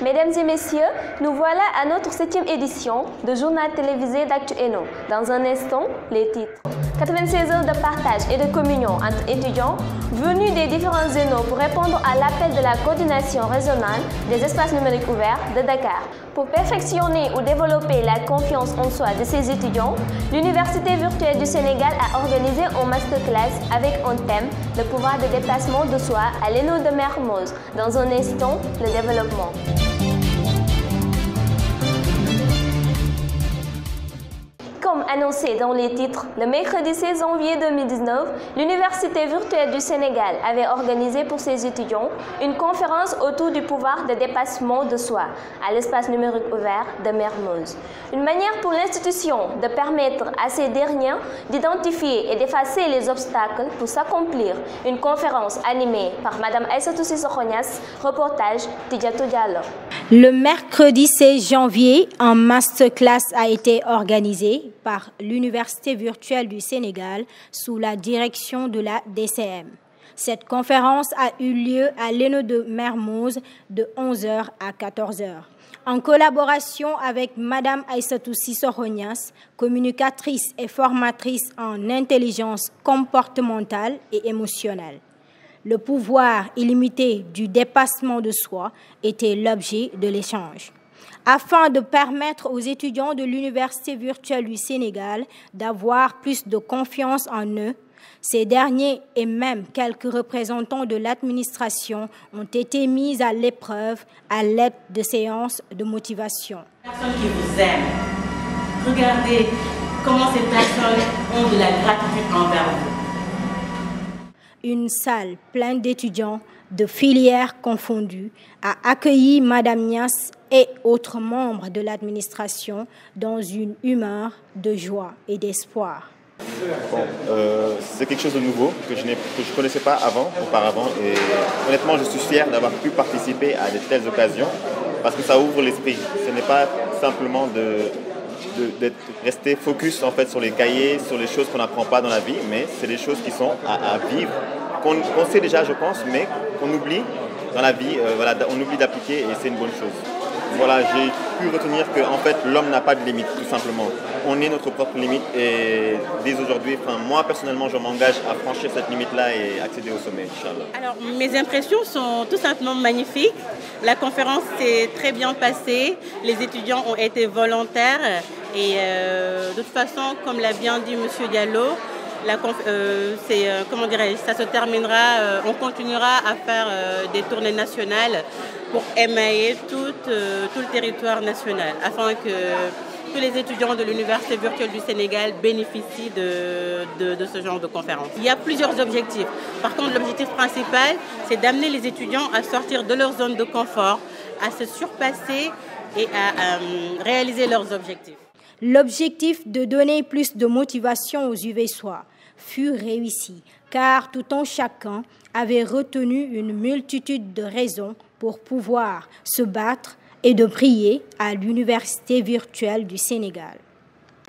Mesdames et messieurs, nous voilà à notre 7e édition de journal télévisé d'Actu Eno. Dans un instant, les titres. 96 heures de partage et de communion entre étudiants venus des différents ENO pour répondre à l'appel de la coordination régionale des espaces numériques ouverts de Dakar. Pour perfectionner ou développer la confiance en soi de ces étudiants, l'Université virtuelle du Sénégal a organisé un masterclass avec un thème, le pouvoir de déplacement de soi à l'ENO de Mermoz. Dans un instant, le développement. Comme annoncé dans les titres, le mercredi 16 janvier 2019, l'Université virtuelle du Sénégal avait organisé pour ses étudiants une conférence autour du pouvoir de dépassement de soi à l'espace numérique ouvert de Mermoz. Une manière pour l'institution de permettre à ces derniers d'identifier et d'effacer les obstacles pour s'accomplir. Une conférence animée par Mme Aïssatou Sissoko-Niasse, reportage Tidjatou Diallo. Le mercredi 16 janvier, un masterclass a été organisé par l'Université virtuelle du Sénégal sous la direction de la DCM. Cette conférence a eu lieu à l'ENO de Mermoz de 11h à 14h. En collaboration avec Mme Aïssatou Sissoko-Niasse, communicatrice et formatrice en intelligence comportementale et émotionnelle. Le pouvoir illimité du dépassement de soi était l'objet de l'échange. Afin de permettre aux étudiants de l'Université virtuelle du Sénégal d'avoir plus de confiance en eux, ces derniers et même quelques représentants de l'administration ont été mis à l'épreuve à l'aide de séances de motivation. Personnes qui vous aiment, regardez comment ces personnes ont de la gratitude envers vous. Une salle pleine d'étudiants de filières confondues a accueilli Mme Niasse et autres membres de l'administration dans une humeur de joie et d'espoir. Bon, c'est quelque chose de nouveau que je ne connaissais pas auparavant et honnêtement je suis fier d'avoir pu participer à de telles occasions parce que ça ouvre l'esprit. Ce n'est pas simplement de rester focus en fait sur les cahiers, sur les choses qu'on n'apprend pas dans la vie, mais c'est des choses qui sont à vivre, qu'on sait déjà je pense, mais qu'on oublie dans la vie, voilà, on oublie d'appliquer et c'est une bonne chose. Voilà, j'ai pu retenir que en fait, l'homme n'a pas de limite, tout simplement. On est notre propre limite et dès aujourd'hui, moi personnellement, je m'engage à franchir cette limite-là et accéder au sommet, Inch'Allah. Alors, mes impressions sont tout simplement magnifiques. La conférence s'est très bien passée. Les étudiants ont été volontaires et de toute façon, comme l'a bien dit M. Diallo, ça se terminera, on continuera à faire des tournées nationales pour émailler tout le territoire national afin que tous les étudiants de l'Université virtuelle du Sénégal bénéficient de ce genre de conférence. Il y a plusieurs objectifs. Par contre, l'objectif principal, c'est d'amener les étudiants à sortir de leur zone de confort, à se surpasser et à réaliser leurs objectifs. L'objectif de donner plus de motivation aux UVSois fut réussi, car tout un chacun avait retenu une multitude de raisons pour pouvoir se battre et de prier à l'Université virtuelle du Sénégal.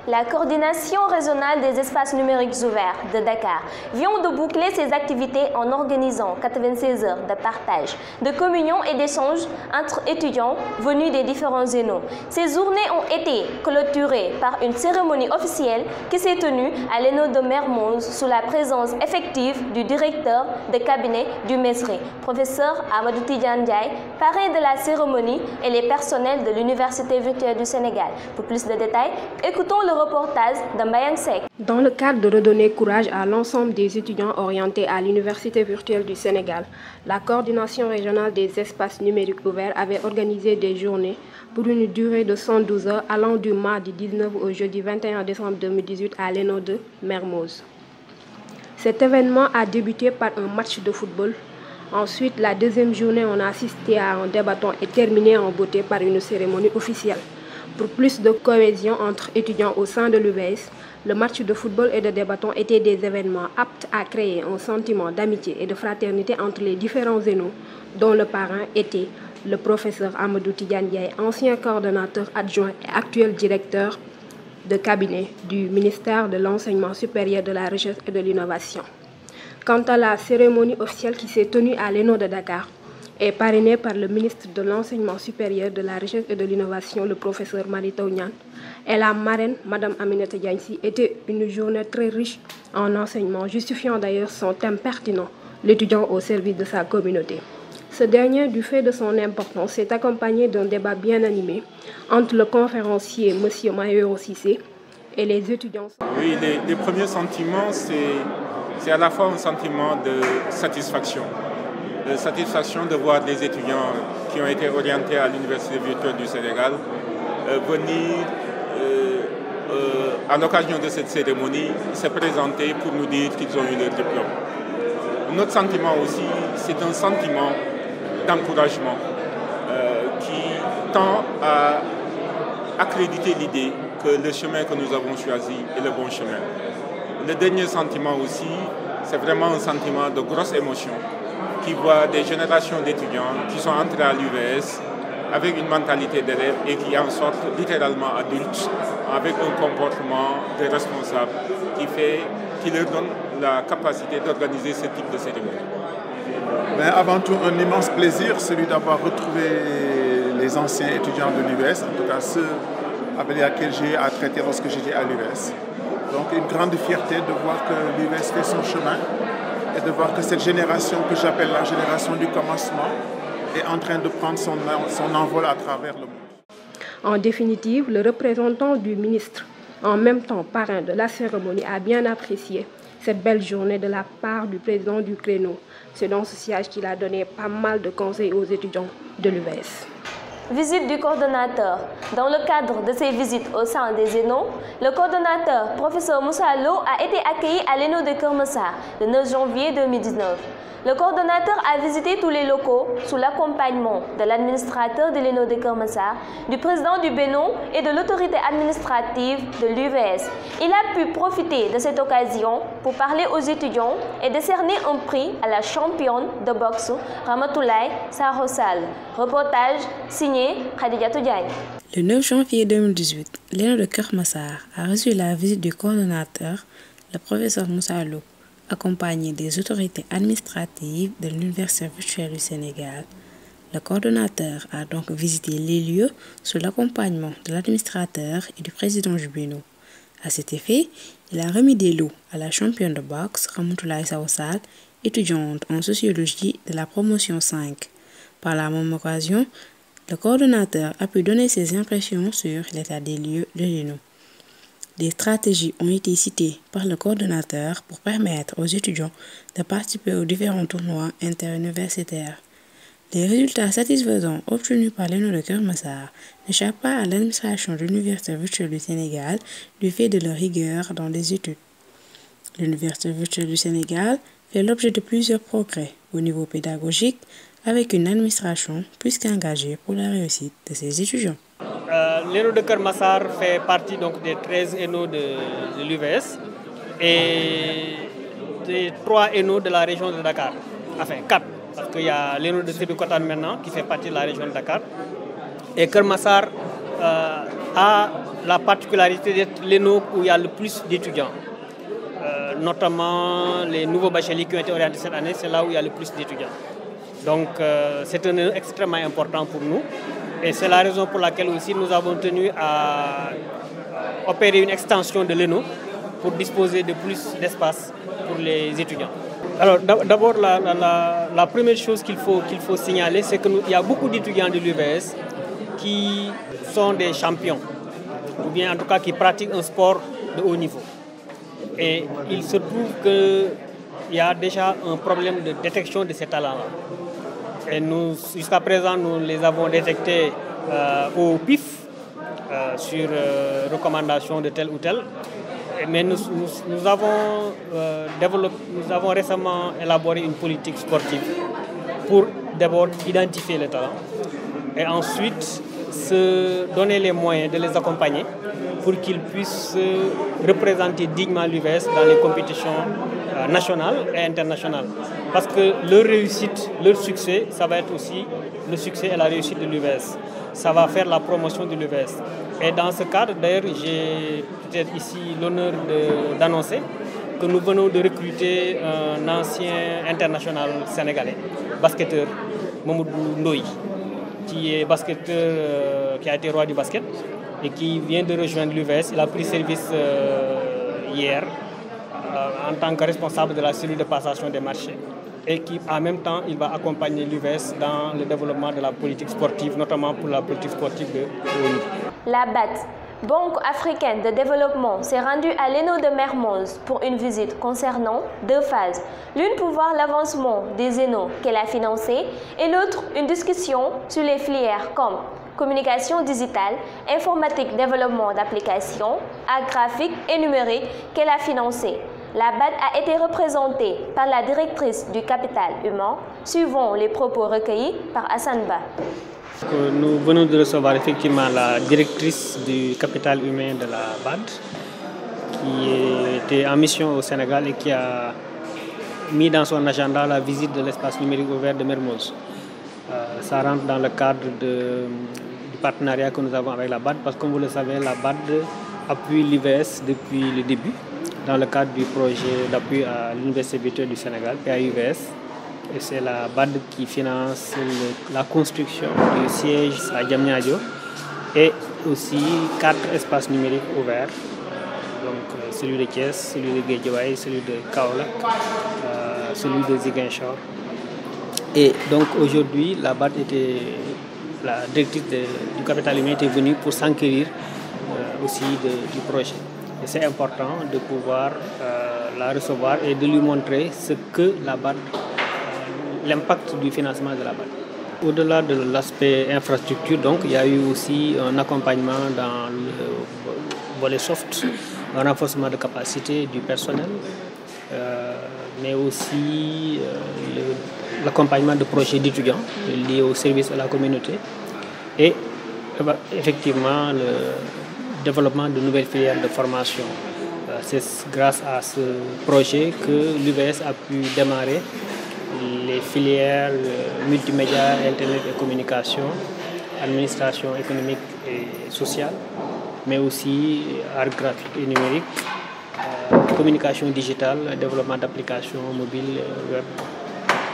La coordination régionale des espaces numériques ouverts de Dakar vient de boucler ses activités en organisant 96 heures de partage, de communion et d'échange entre étudiants venus des différents ENO. Ces journées ont été clôturées par une cérémonie officielle qui s'est tenue à l'ENO de Mermoz sous la présence effective du directeur de cabinet du MESRI, professeur Amadou Tidjane Ndiaye, parrain de la cérémonie et les personnels de l'Université virtuelle du Sénégal. Pour plus de détails, écoutons le reportage de Mbayang Seck. Dans le cadre de redonner courage à l'ensemble des étudiants orientés à l'Université virtuelle du Sénégal, la coordination régionale des espaces numériques ouverts avait organisé des journées pour une durée de 112 heures allant du mardi 19 au jeudi 21 décembre 2018 à l'ENO de Mermoz. Cet événement a débuté par un match de football. Ensuite, la deuxième journée, on a assisté à un débatton et terminé en beauté par une cérémonie officielle. Pour plus de cohésion entre étudiants au sein de l'UVS, le match de football et de débatton étaient des événements aptes à créer un sentiment d'amitié et de fraternité entre les différents ENO, dont le parrain était le professeur Amadou Tidjane Ndiaye, ancien coordonnateur adjoint et actuel directeur de cabinet du ministère de l'Enseignement supérieur, de la Recherche et de l'Innovation. Quant à la cérémonie officielle qui s'est tenue à l'ENO de Dakar, est parrainée par le ministre de l'Enseignement supérieur, de la Recherche et de l'Innovation, le professeur Mary Teuw Niane. Et la marraine, Mme Aminata Diagne Sy, était une journée très riche en enseignement, justifiant d'ailleurs son thème pertinent, l'étudiant au service de sa communauté. Ce dernier, du fait de son importance, s'est accompagné d'un débat bien animé entre le conférencier M. Mayoro Cissé et les étudiants. Oui, les premiers sentiments, c'est à la fois un sentiment de satisfaction. De satisfaction de voir des étudiants qui ont été orientés à l'Université virtuelle du Sénégal venir à l'occasion de cette cérémonie se présenter pour nous dire qu'ils ont eu leur diplôme. Notre sentiment aussi, c'est un sentiment d'encouragement qui tend à accréditer l'idée que le chemin que nous avons choisi est le bon chemin. Le dernier sentiment aussi, c'est vraiment un sentiment de grosse émotion qui voit des générations d'étudiants qui sont entrés à l'UVS avec une mentalité d'élève et qui en sortent littéralement adultes avec un comportement de responsable qui leur donne la capacité d'organiser ce type de cérémonie. Mais avant tout, un immense plaisir, celui d'avoir retrouvé les anciens étudiants de l'UVS, en tout cas ceux avec lesquels j'ai à traiter lorsque j'étais à l'UVS. Donc une grande fierté de voir que l'UVS fait son chemin et de voir que cette génération que j'appelle la génération du commencement est en train de prendre son envol à travers le monde. En définitive, le représentant du ministre, en même temps parrain de la cérémonie, a bien apprécié cette belle journée de la part du président du créneau. C'est dans ce siège qu'il a donné pas mal de conseils aux étudiants de l'UVS. Visite du coordonnateur. Dans le cadre de ses visites au sein des ENO, le coordonnateur, professeur Moussa Lo, a été accueilli à l'ENO de Keur Massar le 9 janvier 2019. Le coordonnateur a visité tous les locaux sous l'accompagnement de l'administrateur de l'ENO de Keur Massar, du président du BENO et de l'autorité administrative de l'UVS. Il a pu profiter de cette occasion pour parler aux étudiants et décerner un prix à la championne de boxe Ramatoulaye Sakho Sall. Reportage signé Khadijatou Diagne. Le 9 janvier 2018, l'ENO de Keur Massar a reçu la visite du coordonnateur, le professeur Moussa Lo, accompagné des autorités administratives de l'Université virtuelle du Sénégal. Le coordonnateur a donc visité les lieux sous l'accompagnement de l'administrateur et du président du BENO. À cet effet, il a remis des lots à la championne de boxe Ramatoulaye Sakho Sall, étudiante en sociologie de la promotion 5. Par la même occasion, le coordonnateur a pu donner ses impressions sur l'état des lieux de l'ENO. Des stratégies ont été citées par le coordonnateur pour permettre aux étudiants de participer aux différents tournois interuniversitaires. Les résultats satisfaisants obtenus par l'ENO de Keur Massar n'échappent pas à l'administration de l'Université virtuelle du Sénégal du fait de leur rigueur dans les études. L'Université virtuelle du Sénégal fait l'objet de plusieurs progrès au niveau pédagogique avec une administration plus qu'engagée pour la réussite de ses étudiants. L'ENO de Keur Massar fait partie donc des 13 ENO de l'UVS et des 3 ENO de la région de Dakar. Enfin 4, parce qu'il y a l'ENO de Sébikotane maintenant qui fait partie de la région de Dakar. Et Keur Massar a la particularité d'être l'ENO où il y a le plus d'étudiants. Notamment les nouveaux bacheliers qui ont été orientés cette année, c'est là où il y a le plus d'étudiants. Donc c'est un ENO extrêmement important pour nous. Et c'est la raison pour laquelle aussi nous avons tenu à opérer une extension de l'ENO pour disposer de plus d'espace pour les étudiants. Alors d'abord, la première chose qu'il faut signaler, c'est qu'il y a beaucoup d'étudiants de l'UVS qui sont des champions, ou bien en tout cas qui pratiquent un sport de haut niveau. Et il se trouve qu'il y a déjà un problème de détection de ces talents-là. Et nous, jusqu'à présent, nous les avons détectés au PIF sur recommandation de tel ou tel. Mais nous avons récemment élaboré une politique sportive pour d'abord identifier les talents et ensuite se donner les moyens de les accompagner pour qu'ils puissent représenter dignement l'UVS dans les compétitions nationales et internationales. Parce que leur réussite, leur succès, ça va être aussi le succès et la réussite de l'UVS. Ça va faire la promotion de l'UVS. Et dans ce cadre, d'ailleurs, j'ai peut-être ici l'honneur d'annoncer que nous venons de recruter un ancien international sénégalais, basketteur, Mamoudou Ndoye, qui est basketteur, qui a été roi du basket et qui vient de rejoindre l'UVS. Il a pris service hier en tant que responsable de la cellule de passation des marchés. Et qui, en même temps, il va accompagner l'UVS dans le développement de la politique sportive, notamment pour la politique sportive de haut niveau. La BAD, Banque africaine de développement, s'est rendue à l'ENO de Mermoz pour une visite concernant 2 phases. L'une pour voir l'avancement des ENO qu'elle a financés et l'autre une discussion sur les filières comme communication digitale, informatique, développement d'applications, art graphique et numérique qu'elle a financé. La BAD a été représentée par la directrice du capital humain, suivant les propos recueillis par Hassan Ba. Nous venons de recevoir effectivement la directrice du capital humain de la BAD, qui était en mission au Sénégal et qui a mis dans son agenda la visite de l'espace numérique ouvert de Mermoz. Ça rentre dans le cadre du partenariat que nous avons avec la BAD, parce que comme vous le savez, la BAD appuie l'UVS depuis le début, dans le cadre du projet d'appui à l'Université virtuelle du Sénégal, PAUVS. Et c'est la BAD qui finance la construction du siège à Diamniadio et aussi 4 espaces numériques ouverts. Donc celui de Thiès, celui de Guédiawaye, celui de Kaolack, celui de Ziguinchor. Et donc aujourd'hui, la BAD la directrice du capital humain était venue pour s'enquérir aussi du projet. Et c'est important de pouvoir la recevoir et de lui montrer ce que la BAD, l'impact du financement de la BAD. Au-delà de l'aspect infrastructure, donc, il y a eu aussi un accompagnement dans le volet soft, un renforcement de capacité du personnel, mais aussi l'accompagnement de projets d'étudiants liés au service à la communauté et effectivement le développement de nouvelles filières de formation. C'est grâce à ce projet que l'UVS a pu démarrer les filières multimédia, Internet et communication, administration économique et sociale, mais aussi art graphique et numérique, communication digitale, développement d'applications mobiles, web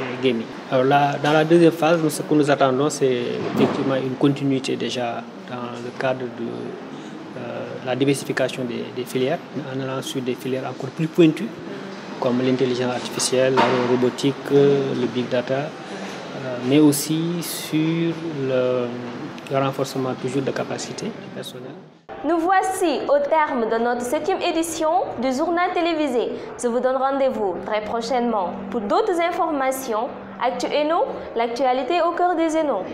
et gaming. Alors là, dans la deuxième phase, ce que nous attendons, c'est effectivement une continuité déjà dans le cadre de la diversification des filières, en allant sur des filières encore plus pointues, comme l'intelligence artificielle, la robotique, le big data, mais aussi sur le renforcement toujours de capacité du personnel. Nous voici au terme de notre 7e édition du journal télévisé. Je vous donne rendez-vous très prochainement pour d'autres informations. Actu ENO, l'actualité au cœur des ENO.